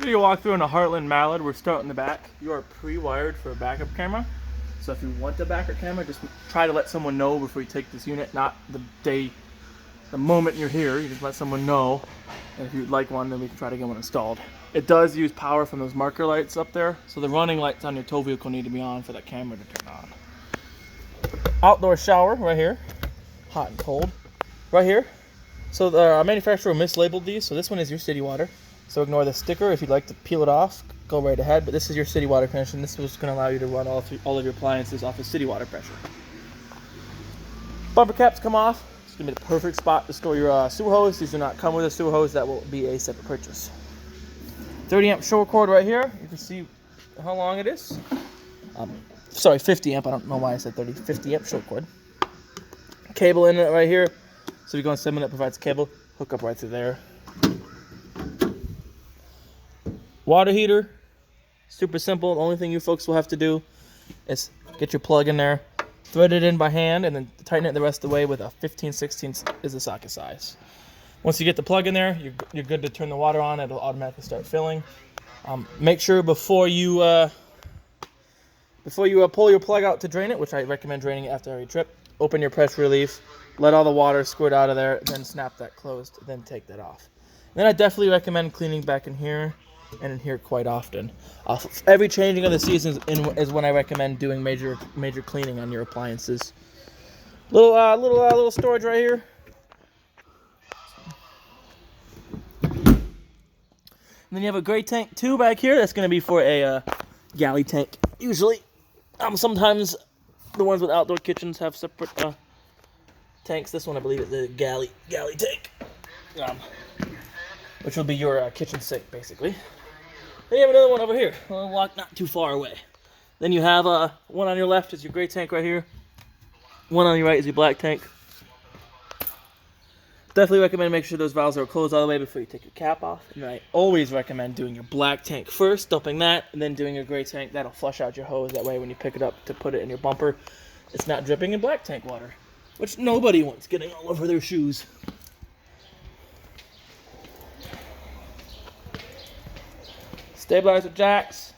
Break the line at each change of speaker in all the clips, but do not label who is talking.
Video walkthrough on a Heartland Mallard. We're starting the back. You are pre-wired for a backup camera. So if you want the backup camera, just try to let someone know before you take this unit. Not the moment you're here. You just let someone know. And if you'd like one, then we can try to get one installed. It does use power from those marker lights up there. So the running lights on your tow vehicle need to be on for that camera to turn on. Outdoor shower right here. Hot and cold. Right here. So the manufacturer mislabeled these. So this one is your city water. So ignore the sticker. If you'd like to peel it off, go right ahead. But this is your city water connection. This is going to allow you to run all of your appliances off of city water pressure. Bumper caps come off. It's going to be the perfect spot to store your sewer hose. These do not come with a sewer hose. That will be a separate purchase. 30 amp short cord right here. You can see how long it is. Sorry, 50 amp. I don't know why I said 30. 50 amp short cord. Cable in it right here. So if you go on someone that provides cable, hook up right through there. Water heater, super simple. The only thing you folks will have to do is get your plug in there, thread it in by hand, and then tighten it the rest of the way with a 15/16 is the socket size. Once you get the plug in there, you're good to turn the water on. It'll automatically start filling. Make sure before you pull your plug out to drain it, which I recommend draining it after every trip, open your pressure relief, let all the water squirt out of there, then snap that closed, then take that off. Then I definitely recommend cleaning back in here and in here quite often. Every changing of the seasons is when I recommend doing major cleaning on your appliances. Little storage right here. And then you have a gray tank too back here. That's going to be for a galley tank. Usually, sometimes the ones with outdoor kitchens have separate tanks. This one I believe is a galley tank, which will be your kitchen sink basically. Then you have another one over here. We'll walk not too far away. Then you have one on your left is your gray tank right here. One on your right is your black tank. Definitely recommend make sure those valves are closed all the way before you take your cap off. And I always recommend doing your black tank first, dumping that, and then doing your gray tank. That'll flush out your hose. That way when you pick it up to put it in your bumper, it's not dripping in black tank water, which nobody wants getting all over their shoes. Stabilizer jacks,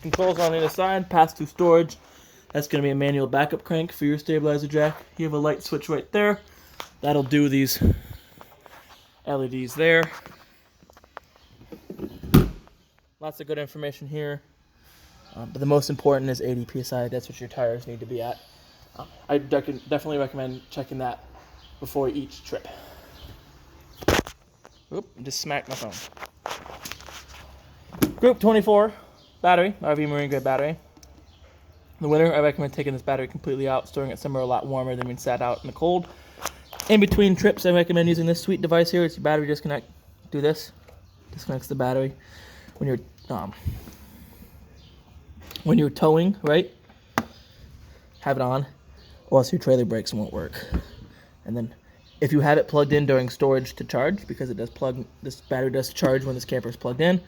controls on the other side, pass-through storage. That's going to be a manual backup crank for your stabilizer jack. You have a light switch right there. That'll do these LEDs there. Lots of good information here. But the most important is 80 PSI. That's what your tires need to be at. I definitely recommend checking that before each trip. Oop, just smacked my phone. Group 24 battery, RV Marine grade battery. In the winter, I recommend taking this battery completely out, storing it somewhere a lot warmer than when sat out in the cold. In between trips, I recommend using this sweet device here. It's your battery disconnect. Do this. Disconnects the battery. When you're towing, right? Have it on, or else your trailer brakes won't work. And then, if you have it plugged in during storage to charge, because it does this battery does charge when this camper is plugged in.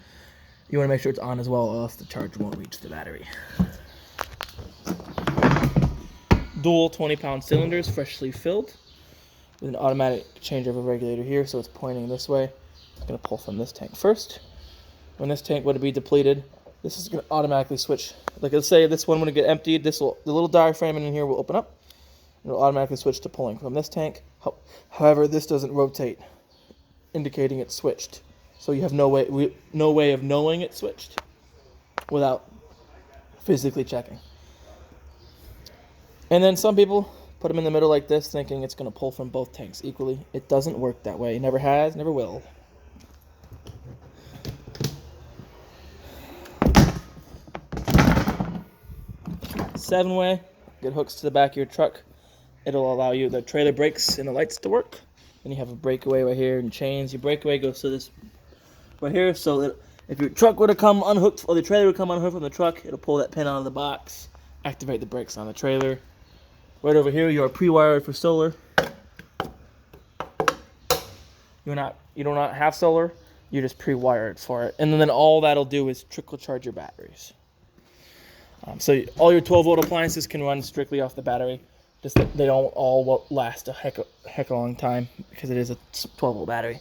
You want to make sure it's on as well, or else the charge won't reach the battery. Dual 20-pound cylinders, freshly filled, with an automatic changeover regulator here, so it's pointing this way. It's going to pull from this tank first. When this tank would be depleted, this is going to automatically switch. Like let's say this one would get emptied, the little diaphragm in here will open up. It'll automatically switch to pulling from this tank. However, this doesn't rotate, indicating it's switched. So you have no way of knowing it switched without physically checking. And then some people put them in the middle like this, thinking it's going to pull from both tanks equally. It doesn't work that way. It never has, never will. Seven-way, get hooks to the back of your truck. It'll allow you the trailer brakes and the lights to work. Then you have a breakaway right here and chains. Your breakaway goes to this right here, so that if your truck were to come unhooked, or the trailer would come unhooked from the truck, it'll pull that pin out of the box, activate the brakes on the trailer. Right over here, you are pre-wired for solar. You do not have solar, you're just pre-wired for it. And then all that'll do is trickle charge your batteries. So all your 12-volt appliances can run strictly off the battery. Just that they don't all last a heck of a long time because it is a 12-volt battery.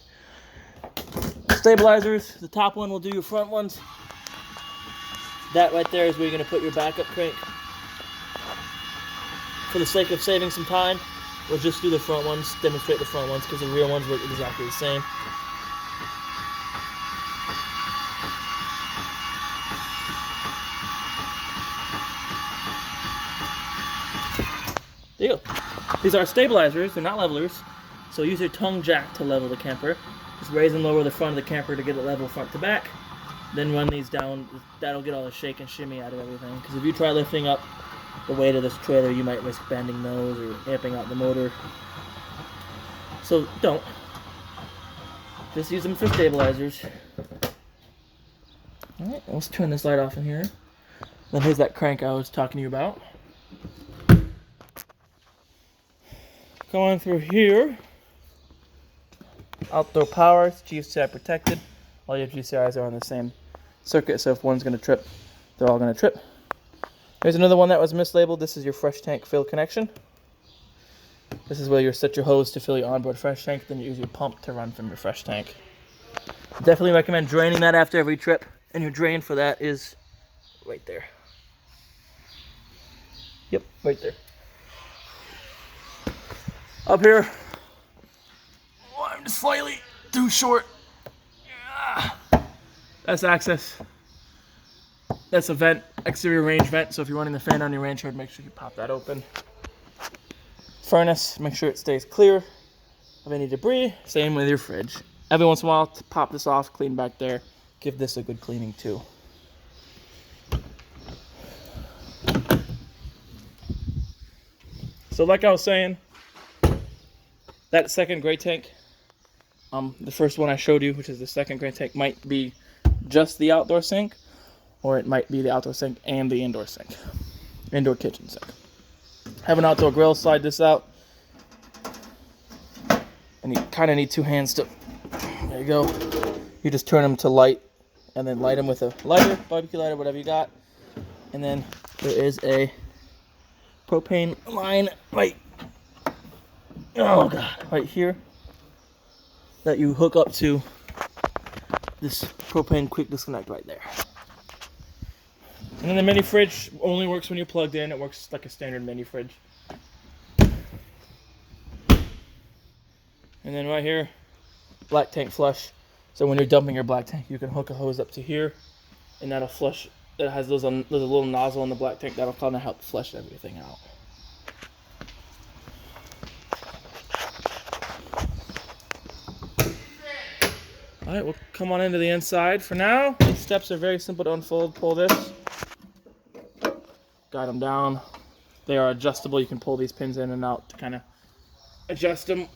stabilizers. The top one will do your front ones. That right there is where you're going to put your backup crank. For the sake of saving some time, we'll just do the front ones, demonstrate the front ones, because the rear ones work exactly the same. There you go. These are stabilizers, they're not levelers. So use your tongue jack to level the camper. Just raise and lower the front of the camper to get it level front to back. Then run these down, that'll get all the shake and shimmy out of everything. Because if you try lifting up the weight of this trailer, you might risk bending those or amping out the motor. So don't. Just use them for stabilizers. Alright, let's turn this light off in here. Then here's that crank I was talking to you about. Going through here. Outdoor power, it's GFCI protected. All your GCIs are on the same circuit, so if one's going to trip, they're all going to trip. Here's another one that was mislabeled. This is your fresh tank fill connection. This is where you set your hose to fill your onboard fresh tank, then you use your pump to run from your fresh tank. Definitely recommend draining that after every trip, and your drain for that is right there. Yep, right there. Up here, oh, I'm just slightly too short. That's access. That's a vent, exterior range vent, so if you're running the fan on your range hood, make sure you pop that open. Furnace, make sure it stays clear of any debris. Same with your fridge. Every once in a while, to pop this off, clean back there. Give this a good cleaning too. So like I was saying, that second gray tank, the first one I showed you, which is the second gray tank, might be just the outdoor sink, or it might be the outdoor sink and the indoor sink, indoor kitchen sink. Have an outdoor grill, slide this out, and you kind of need two hands to, there you go. You just turn them to light, and then light them with a lighter, barbecue lighter, whatever you got. And then there is a propane line right, oh god, right here that you hook up to this propane quick disconnect right there. And then the mini fridge only works when you're plugged in. It works like a standard mini fridge. And then right here, black tank flush. So when you're dumping your black tank, you can hook a hose up to here, and that'll flush. It has there's a little nozzle on the black tank that'll kind of help flush everything out. Alright, we'll come on into the inside for now. These steps are very simple to unfold. Pull this. Guide them down. They are adjustable. You can pull these pins in and out to kind of adjust them.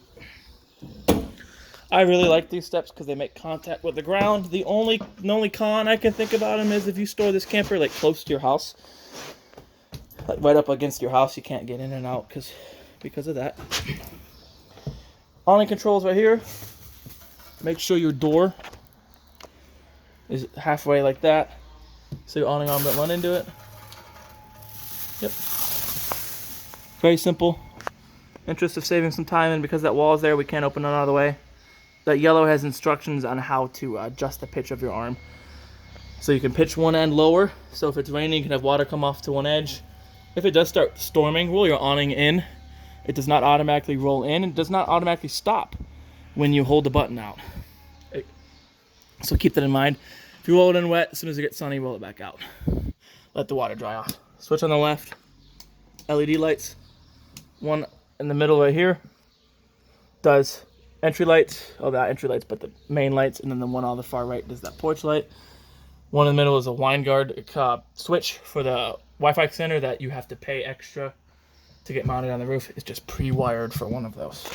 I really like these steps because they make contact with the ground. The only con I can think about them is if you store this camper like close to your house, like right up against your house, you can't get in and out because of that. Awning controls right here. Make sure your door is halfway like that, so your awning arm don't run into it. Yep. Very simple. Interest of saving some time, and because that wall is there, we can't open it out of the way. That yellow has instructions on how to adjust the pitch of your arm. So you can pitch one end lower, so if it's raining, you can have water come off to one edge. If it does start storming, roll your awning in. It does not automatically roll in, and does not automatically stop when you hold the button out. So keep that in mind. If you roll it in wet, as soon as it gets sunny, roll it back out. Let the water dry off. Switch on the left. LED lights. One in the middle right here does entry lights. Oh, not entry lights, but the main lights. And then the one on the far right does that porch light. One in the middle is a wine guard switch for the Wi-Fi center that you have to pay extra to get mounted on the roof. It's just pre-wired for one of those.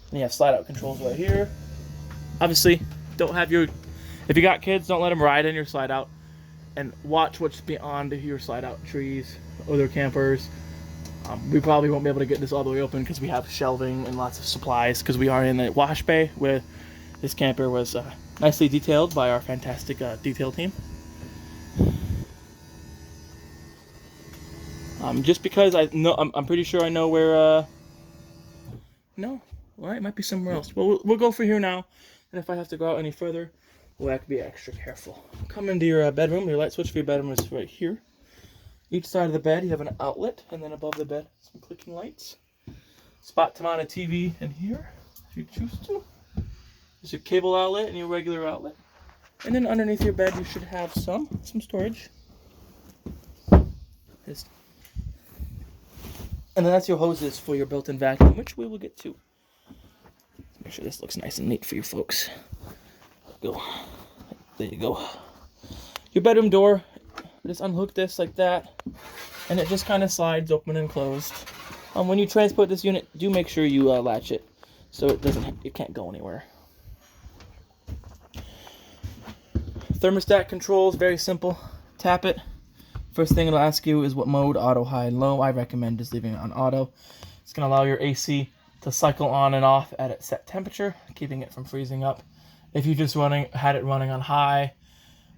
And you have slide-out controls right here. Obviously, don't have your... If you got kids, don't let them ride in your slide-out. And watch what's beyond your slide-out trees, other campers. We probably won't be able to get this all the way open because we have shelving and lots of supplies, because we are in the wash bay where this camper was nicely detailed by our fantastic detail team. Just because I know, I'm pretty sure I know where... No, well, it might be somewhere else. Well, we'll go for here now, and if I have to go out any further, we'll have to be extra careful. Come into your bedroom. Your light switch for your bedroom is right here. Each side of the bed, you have an outlet, and then above the bed, some clicking lights. Spot to mount a TV in here, if you choose to. There's your cable outlet and your regular outlet. And then underneath your bed, you should have some storage. And then that's your hoses for your built-in vacuum, which we will get to. Make sure this looks nice and neat for you folks. Go. There you go. Your bedroom door, just unhook this like that, and it just kind of slides open and closed. When you transport this unit, do make sure you latch it so it can't go anywhere. Thermostat controls, very simple. Tap it. First thing it'll ask you is what mode, auto, high, and low. I recommend just leaving it on auto. It's going to allow your AC to cycle on and off at a set temperature, keeping it from freezing up. If you just had it running on high,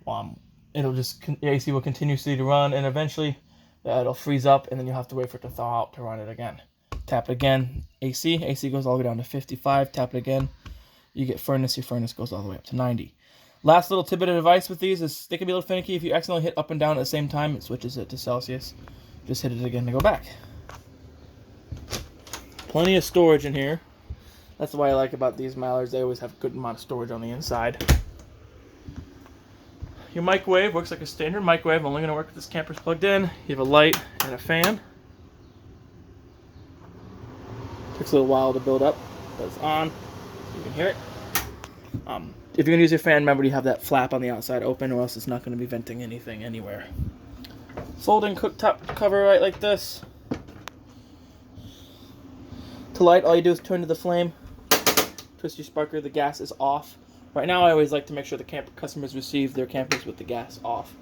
the AC will continuously to run, and eventually it'll freeze up, and then you'll have to wait for it to thaw out to run it again. Tap it again, AC goes all the way down to 55. Tap it again, you get furnace. Your furnace goes all the way up to 90. Last little tidbit of advice with these is they can be a little finicky. If you accidentally hit up and down at the same time, it switches it to Celsius. Just hit it again to go back. Plenty of storage in here. That's what I like about these Mallards. They always have a good amount of storage on the inside. Your microwave works like a standard microwave. Only going to work if this camper's plugged in. You have a light and a fan. Takes a little while to build up, but it's on. You can hear it. If you're going to use your fan, remember you have that flap on the outside open, or else it's not going to be venting anything anywhere. Folding cooktop cover right like this. To light, all you do is turn to the flame, twist your sparker, the gas is off. Right now I always like to make sure the customers receive their campers with the gas off.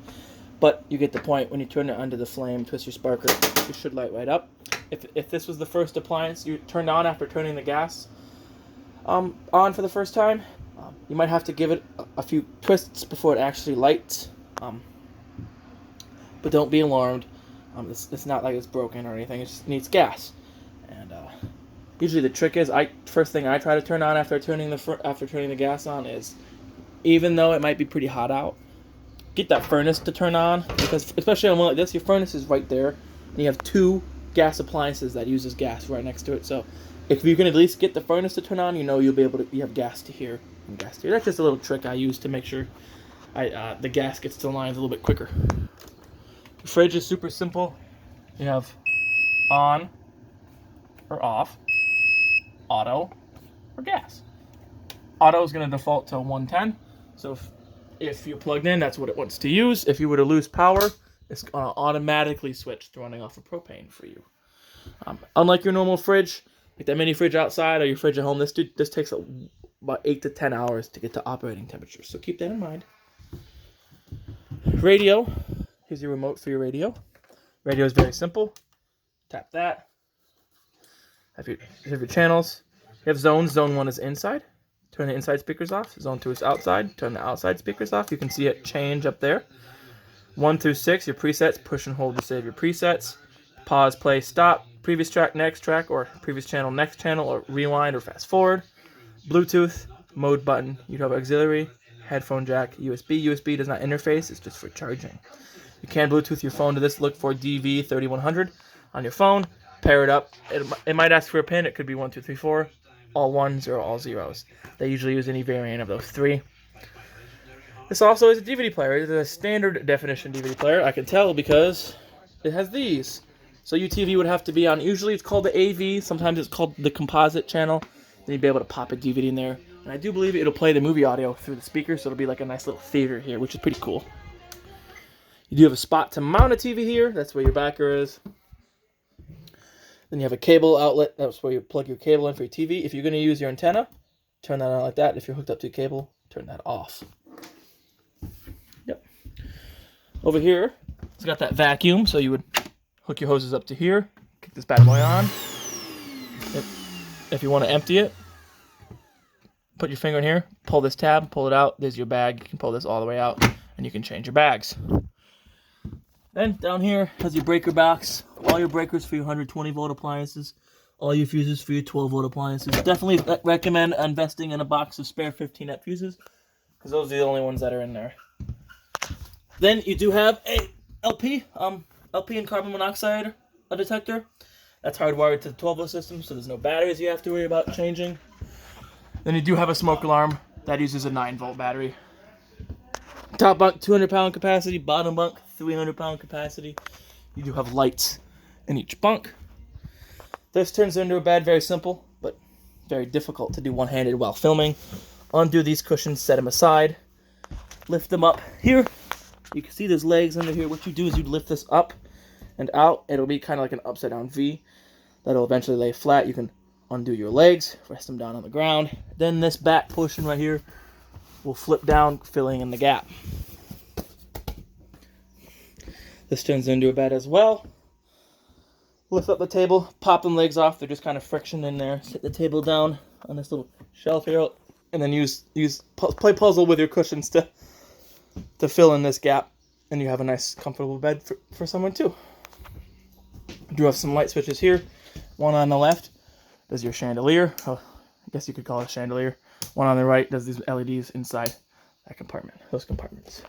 But you get the point. When you turn it under the flame, twist your sparker, it should light right up. If this was the first appliance you turned on after turning the gas on for the first time, you might have to give it a few twists before it actually lights. But don't be alarmed. It's not like it's broken or anything. It just needs gas. And usually the trick is, first thing I try to turn on after turning the gas on is, even though it might be pretty hot out, get that furnace to turn on, because especially on one like this, your furnace is right there, and you have two gas appliances that uses gas right next to it. So if you can at least get the furnace to turn on, you know you'll be able to. You have gas to here and gas to here. That's just a little trick I use to make sure the gas gets to the lines a little bit quicker. The fridge is super simple. You have on or off, auto or gas. Auto is going to default to 110. So if you're plugged in, that's what it wants to use. If you were to lose power, it's going to automatically switch to running off of propane for you. Unlike your normal fridge, like that mini fridge outside or your fridge at home, this takes about 8 to 10 hours to get to operating temperature. So keep that in mind. Radio. Here's your remote for your radio. Radio is very simple. Tap that. Have your channels. You have zones. Zone 1 is inside. Turn the inside speakers off. Zone 2 is outside. Turn the outside speakers off. You can see it change up there. 1 through 6, your presets. Push and hold to save your presets. Pause, play, stop. Previous track, next track, or previous channel, next channel, or rewind or fast forward. Bluetooth, mode button. You have auxiliary, headphone jack, USB. USB does not interface. It's just for charging. You can Bluetooth your phone to this. Look for DV3100 on your phone. Pair it up. It might ask for a pin. It could be 1, 2, 3, 4. All ones or all zeros. They usually use any variant of those three. This also is a DVD player. It is a standard definition DVD player. I can tell because it has these. So UTV would have to be on, usually it's called the AV, sometimes it's called the composite channel. Then you'd be able to pop a DVD in there. And I do believe it'll play the movie audio through the speaker, so it'll be like a nice little theater here, which is pretty cool. You do have a spot to mount a TV here. That's where your backer is. Then you have a cable outlet. That's where you plug your cable in for your TV. If you're going to use your antenna, turn that on like that. If you're hooked up to a cable, turn that off. Yep. Over here, it's got that vacuum, so you would hook your hoses up to here. Kick this bad boy on. If you want to empty it, put your finger in here, pull this tab, pull it out. There's your bag. You can pull this all the way out, and you can change your bags. Then down here has your breaker box. All your breakers for your 120 volt appliances. All your fuses for your 12 volt appliances. Definitely recommend investing in a box of spare 15 amp fuses. because those are the only ones that are in there. Then you do have a LP and carbon monoxide detector. That's hardwired to the 12-volt system, so there's no batteries you have to worry about changing. Then you do have a smoke alarm that uses a 9-volt battery. Top bunk, 200-pound capacity. Bottom bunk, 300-pound capacity. You do have lights in each bunk. This turns into a bed, very simple, but very difficult to do one-handed while filming. Undo these cushions, set them aside. Lift them up. Here, you can see there's legs under here. What you do is you lift this up and out. It'll be kind of like an upside-down V. That'll eventually lay flat. You can undo your legs, rest them down on the ground. Then this back portion right here will flip down, filling in the gap. This turns into a bed as well. Lift up the table, pop them legs off. They're just kind of friction in there. Sit the table down on this little shelf here, and then play puzzle with your cushions to fill in this gap, and you have a nice, comfortable bed for someone too. You do have some light switches here. One on the left does your chandelier. Oh, I guess you could call it a chandelier. One on the right does these LEDs inside that compartment, those compartments.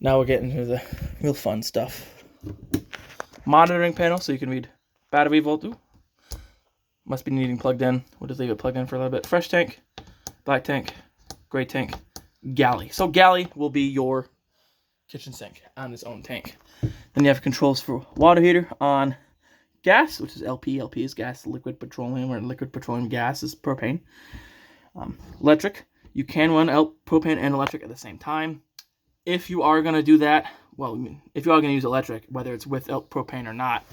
Now we're getting to the real fun stuff. Monitoring panel, so you can read battery volt. Ooh, must be needing plugged in. We'll just leave it plugged in for a little bit. Fresh tank, black tank, gray tank, galley. So galley will be your kitchen sink on its own tank. Then you have controls for water heater on gas, which is LP. LP is gas, liquid petroleum, or liquid petroleum gas is propane. Electric, you can run propane and electric at the same time. If you are going to do that, well, if you are going to use electric, whether it's with propane or not,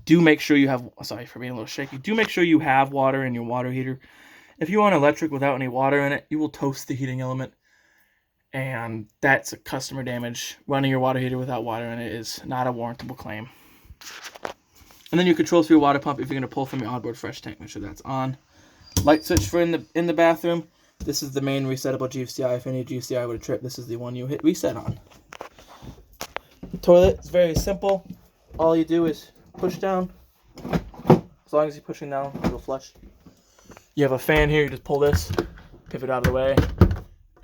do make sure you have, sorry for being a little shaky, do make sure you have water in your water heater. If you want electric without any water in it, you will toast the heating element, and that's a customer damage. Running your water heater without water in it is not a warrantable claim. And then your controls for your water pump if you're going to pull from your onboard fresh tank. Make sure that's on. Light switch for in the bathroom. This is the main resettable GFCI. If any GFCI would have tripped, this is the one you hit reset on. The toilet is very simple. All you do is push down. As long as you're pushing down, it'll flush. You have a fan here. You just pull this, pivot out of the way,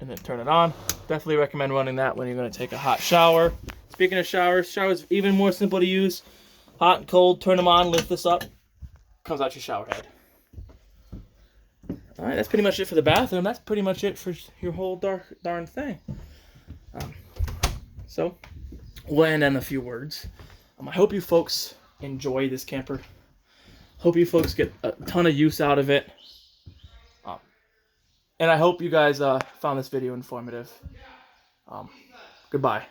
and then turn it on. Definitely recommend running that when you're going to take a hot shower. Speaking of showers even more simple to use. Hot and cold, turn them on, lift this up. Comes out your shower head. Alright, that's pretty much it for the bathroom. That's pretty much it for your whole darn thing. So, we'll end on a few words. I hope you folks enjoy this camper. Hope you folks get a ton of use out of it. And I hope you guys found this video informative. Goodbye.